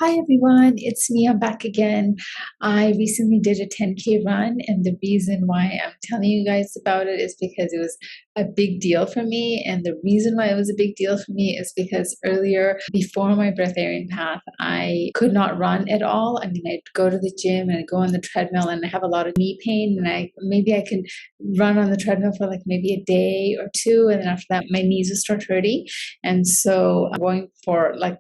Hi everyone, it's me. I'm back again. I recently did a 10K run, and the reason why I'm telling you guys about it is because it was a big deal for me. And the reason why it was a big deal for me is because earlier, before my breatharian path, I could not run at all. I mean, I'd go to the gym and I'd go on the treadmill, and I have a lot of knee pain, and I can run on the treadmill for like maybe a day or two, and then after that, my knees would start hurting. And so, going for like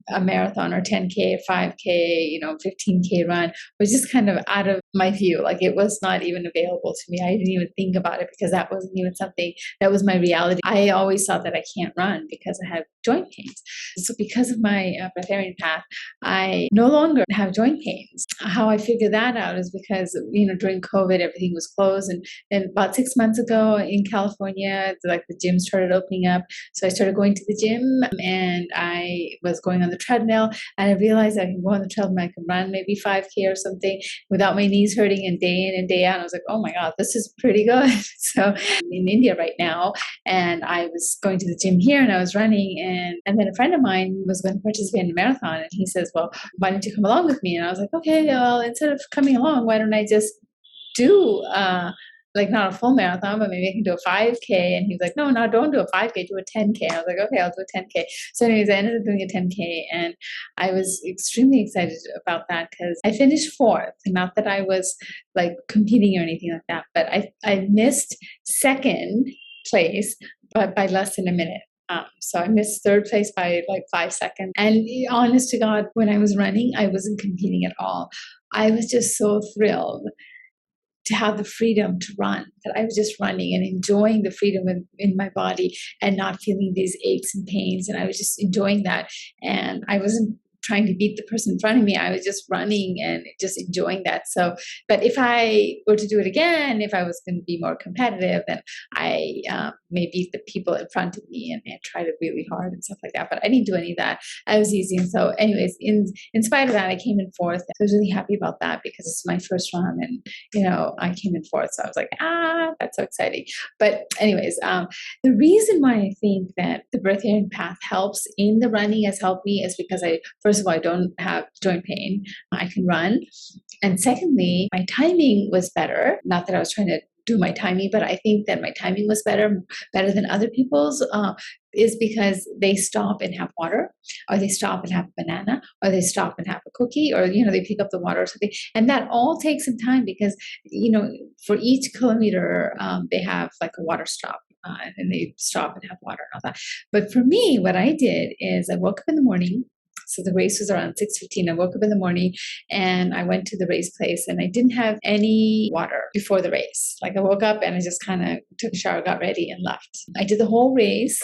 a marathon or 10K, 5K, 15K run was just kind of out of my view. Like it was not even available to me. I didn't even think about it because that wasn't even something that was my reality. I always thought that I can't run because I have joint pains. So because of my breatharian path, I no longer have joint pains. How I figured that out is because, during COVID, everything was closed. And about 6 months ago in California, like the gym started opening up. So I started going to the gym, and I was going on the treadmill, and I realized I can go on the treadmill, I can run maybe 5K or something without my knees hurting, and day in and day out. I was like, oh my God, this is pretty good. So I'm in India right now, and I was going to the gym here, and I was running, and then a friend of mine was going to participate in a marathon, and he says, well, why don't you come along with me? And I was like, okay, well, instead of coming along, why don't I just do like not a full marathon, but maybe I can do a 5K. And he was like, no, don't do a 5K, do a 10K. I was like, okay, I'll do a 10K. So anyways, I ended up doing a 10K, and I was extremely excited about that because I finished fourth. Not that I was like competing or anything like that, but I missed second place, but by less than a minute. So I missed third place by like 5 seconds. And honest to God, when I was running, I wasn't competing at all. I was just so thrilled to have the freedom to run, that I was just running and enjoying the freedom in my body and not feeling these aches and pains. And I was just enjoying that. And I wasn't trying to beat the person in front of me. I was just running and just enjoying that. So, but if I were to do it again, if I was going to be more competitive, then I may beat the people in front of me and try it really hard and stuff like that. But I didn't do any of that. I was easy. And so anyways, in spite of that, I came in fourth. I was really happy about that because it's my first run, and I came in fourth. So I was like, that's so exciting. But anyways, the reason why I think that the breatharian path helps in the running has helped me is because first of all, I don't have joint pain. I can run. And secondly, my timing was better. Not that I was trying to do my timing, but I think that my timing was better than other people's, is because they stop and have water, or they stop and have a banana, or they stop and have a cookie, or, they pick up the water or something. And that all takes some time because, for each kilometer, they have like a water stop. And they stop and have water and all that. But for me, what I did is I woke up in the morning. So the race was around 6:15. I woke up in the morning and I went to the race place, and I didn't have any water before the race. Like I woke up and I just kind of took a shower, got ready, and left. I did the whole race,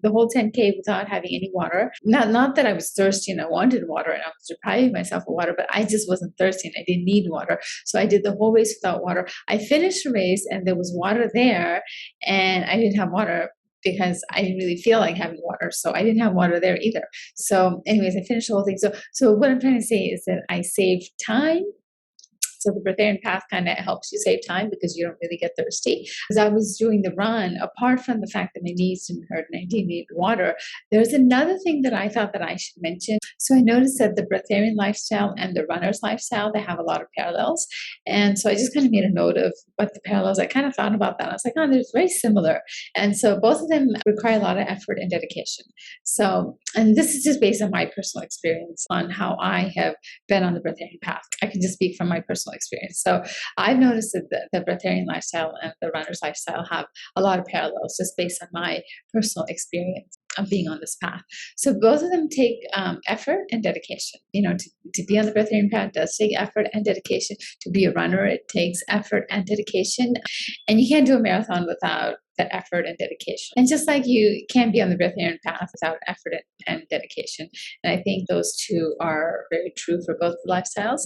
the whole 10K, without having any water. Not that I was thirsty and I wanted water and I was depriving myself of water, but I just wasn't thirsty and I didn't need water. So I did the whole race without water. I finished the race and there was water there, and I didn't have water because I didn't really feel like having water. So I didn't have water there either. So anyways, I finished the whole thing. So what I'm trying to say is that I saved time. So the breatharian path kind of helps you save time because you don't really get thirsty. As I was doing the run, apart from the fact that my knees didn't hurt and I didn't need water, there's another thing that I thought that I should mention. So I noticed that the breatharian lifestyle and the runner's lifestyle, they have a lot of parallels. And so I just kind of made a note of what the parallels, I kind of thought about that. I was like, they're very similar. And so both of them require a lot of effort and dedication. So, and this is just based on my personal experience on how I have been on the breatharian path. I can just speak from my personal experience. So I've noticed that the breatharian lifestyle and the runner's lifestyle have a lot of parallels just based on my personal experience of being on this path. So both of them take effort and dedication. To be on the breatharian path does take effort and dedication. To be a runner, it takes effort and dedication. And you can't do a marathon without that effort and dedication. And just like you can't be on the breatharian path without effort and dedication. And I think those two are very true for both the lifestyles.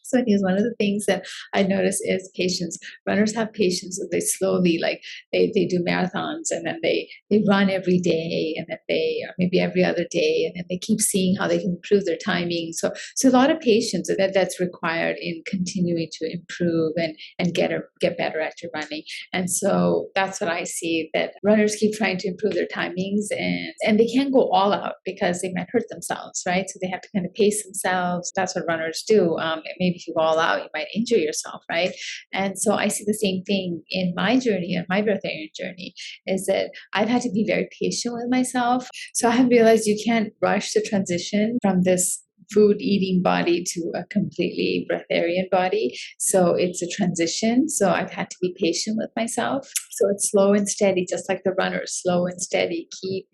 So here's one of the things that I notice is patience. Runners have patience, and they slowly, like they do marathons, and then they run every day, and then they, or maybe every other day, and then they keep seeing how they can improve their timing. So a lot of patience that's required in continuing to improve and get better at your running. And so that's what I see, that runners keep trying to improve their timings, and they can't go all out because they might hurt themselves, right? So they have to kind of pace themselves. That's what runners do. Maybe if you go all out, you might injure yourself, right? And so I see the same thing in my journey, in my breatharian journey, is that I've had to be very patient with myself. So I have realized you can't rush the transition from this food eating body to a completely breatharian body. So it's a transition. So I've had to be patient with myself. So it's slow and steady, just like the runners, slow and steady, keep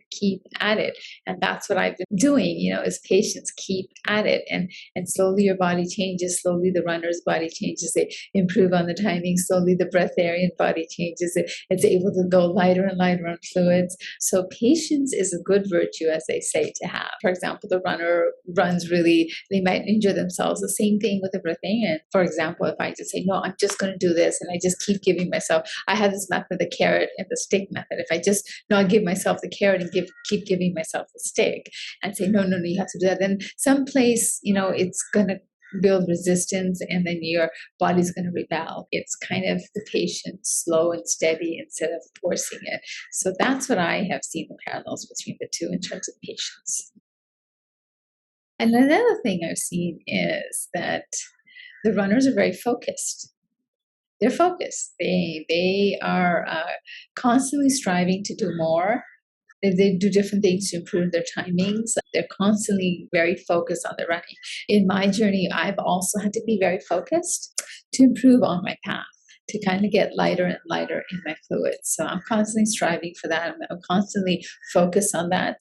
at it. And that's what I've been doing, is patience, keep at it. And slowly your body changes, slowly the runner's body changes, they improve on the timing, slowly the breatharian body changes, it's able to go lighter and lighter on fluids. So patience is a good virtue, as they say, to have. For example, the runner runs really, they might injure themselves. The same thing with the breatharian. For example, if I just say, no, I'm just going to do this, and I just keep giving myself, I have this method, the carrot and the stick method. If I just, no, I give myself the carrot and keep giving myself the stick and say, no, you have to do that, then someplace, it's going to build resistance, and then your body's going to rebel. It's kind of the patience, slow and steady, instead of forcing it. So that's what I have seen the parallels between the two in terms of patience. And another thing I've seen is that the runners are very focused. They're focused. They are constantly striving to do more. They do different things to improve their timings. They're constantly very focused on their running. In my journey, I've also had to be very focused to improve on my path, to kind of get lighter and lighter in my fluids. So I'm constantly striving for that. I'm constantly focused on that.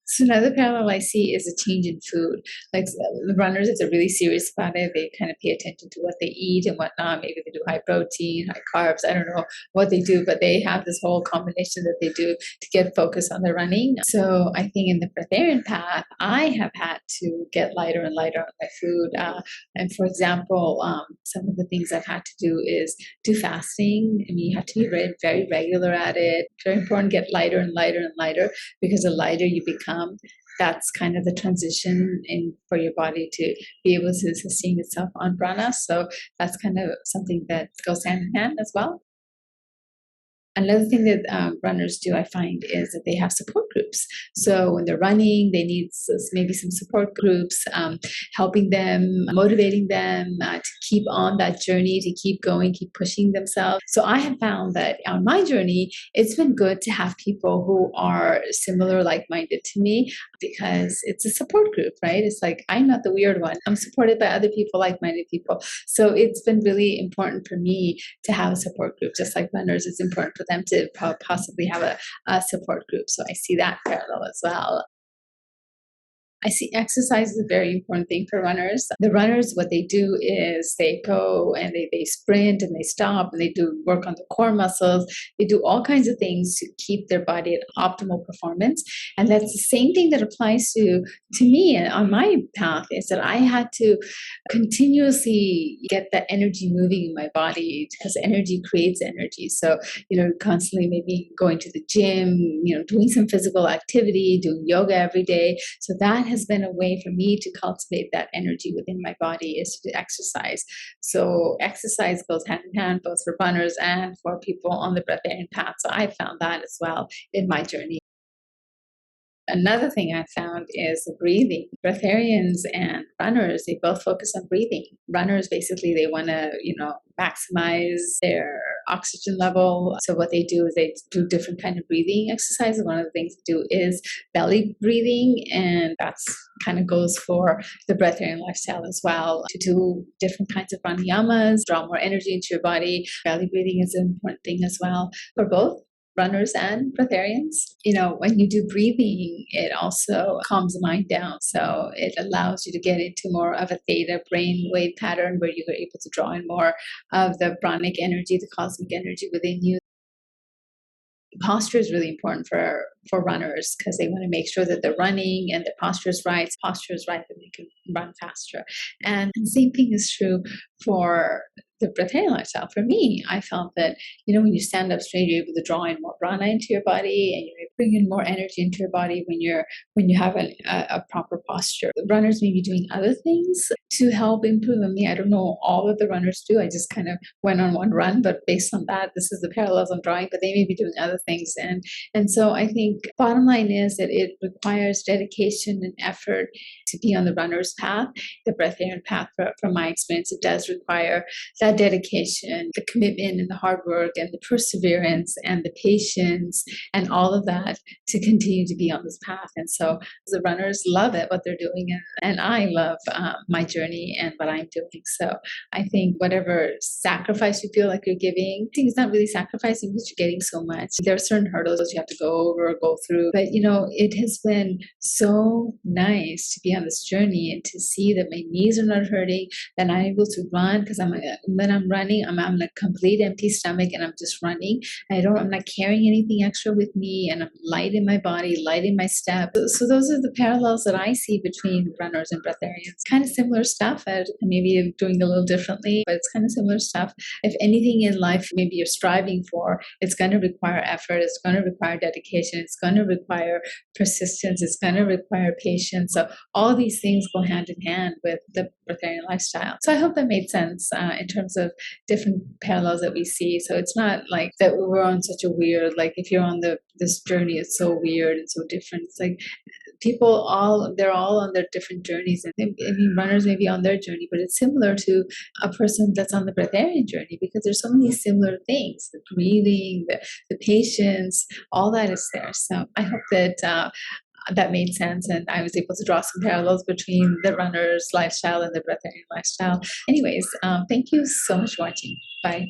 So another parallel I see is a change in food. Like the runners, if they're really serious about it, they kind of pay attention to what they eat and whatnot. Maybe they do high protein, high carbs. I don't know what they do, but they have this whole combination that they do to get focused on their running. So I think in the breatharian path, I have had to get lighter and lighter on my food. And for example, some of the things I've had to do is do fasting. I mean, you have to be very, very regular at it. Very important, get lighter and lighter and lighter, because the lighter you become, that's kind of the transition in for your body to be able to sustain itself on prana. So that's kind of something that goes hand in hand as well. Another thing that runners do, I find, is that they have support groups. So when they're running, they need maybe some support groups, helping them, motivating them to keep on that journey, to keep going, keep pushing themselves. So I have found that on my journey, it's been good to have people who are similar, like-minded to me, because it's a support group, right? It's like, I'm not the weird one. I'm supported by other people, like-minded people. So it's been really important for me to have a support group. Just like runners, it's important for them to possibly have a support group. So I see that parallel as well. I see exercise is a very important thing for runners. The runners, what they do is they go and they sprint and they stop and they do work on the core muscles. They do all kinds of things to keep their body at optimal performance. And that's the same thing that applies to me on my path, is that I had to continuously get that energy moving in my body, because energy creates energy. So, constantly maybe going to the gym, doing some physical activity, doing yoga every day. So that has been a way for me to cultivate that energy within my body, is to exercise. So exercise goes hand in hand, both for runners and for people on the breatharian path. So I found that as well in my journey. Another thing I found is breathing. Breatharians and runners, they both focus on breathing. Runners, basically, they want to, maximize their oxygen level. So what they do is they do different kind of breathing exercises. One of the things they do is belly breathing, and that's kind of goes for the breatharian lifestyle as well. To do different kinds of pranayamas, draw more energy into your body. Belly breathing is an important thing as well for both runners and breatharians. When you do breathing, it also calms the mind down. So it allows you to get into more of a theta brain wave pattern, where you are able to draw in more of the pranic energy, the cosmic energy within you. posture is really important for runners because they want to make sure that they're running and the posture is right. Posture is right, that they can run faster. And the same thing is true for the Breatharian lifestyle. For me, I felt that, when you stand up straight, you're able to draw in more prana into your body, and you bring in more energy into your body when you have a proper posture. Runners may be doing other things to help improve. I mean, I don't know all that the runners do. I just kind of went on one run, but based on that, this is the parallels I'm drawing. But they may be doing other things, and so I think bottom line is that it requires dedication and effort to be on the runner's path. The Breatharian path, from my experience, it does require that dedication, the commitment and the hard work and the perseverance and the patience and all of that to continue to be on this path. And so the runners love it, what they're doing, and I love my journey and what I'm doing. So I think whatever sacrifice you feel like you're giving, I think it's not really sacrificing because you're getting so much. There are certain hurdles you have to go over or go through, but it has been so nice to be on this journey and to see that my knees are not hurting, that I'm able to run because when I'm running, I'm on a complete empty stomach and I'm just running. I'm not carrying anything extra with me, and I'm light in my body, light in my step. So those are the parallels that I see between runners and breatharians. Kind of similar stuff, maybe I'm doing a little differently, but it's kind of similar stuff. If anything in life maybe you're striving for, it's going to require effort, it's going to require dedication, it's going to require persistence, it's going to require patience. So all these things go hand in hand with the Breatharian lifestyle. So I hope that made sense in terms of different parallels that we see. So it's not like that we're on such a weird, like if you're on this journey, it's so weird and so different. It's like they're all on their different journeys. And runners may be on their journey, but it's similar to a person that's on the Breatharian journey because there's so many similar things, the breathing, the patience, all that is there. So I hope that that made sense, and I was able to draw some parallels between the runner's lifestyle and the Breatharian lifestyle. Anyways, thank you so much for watching. Bye.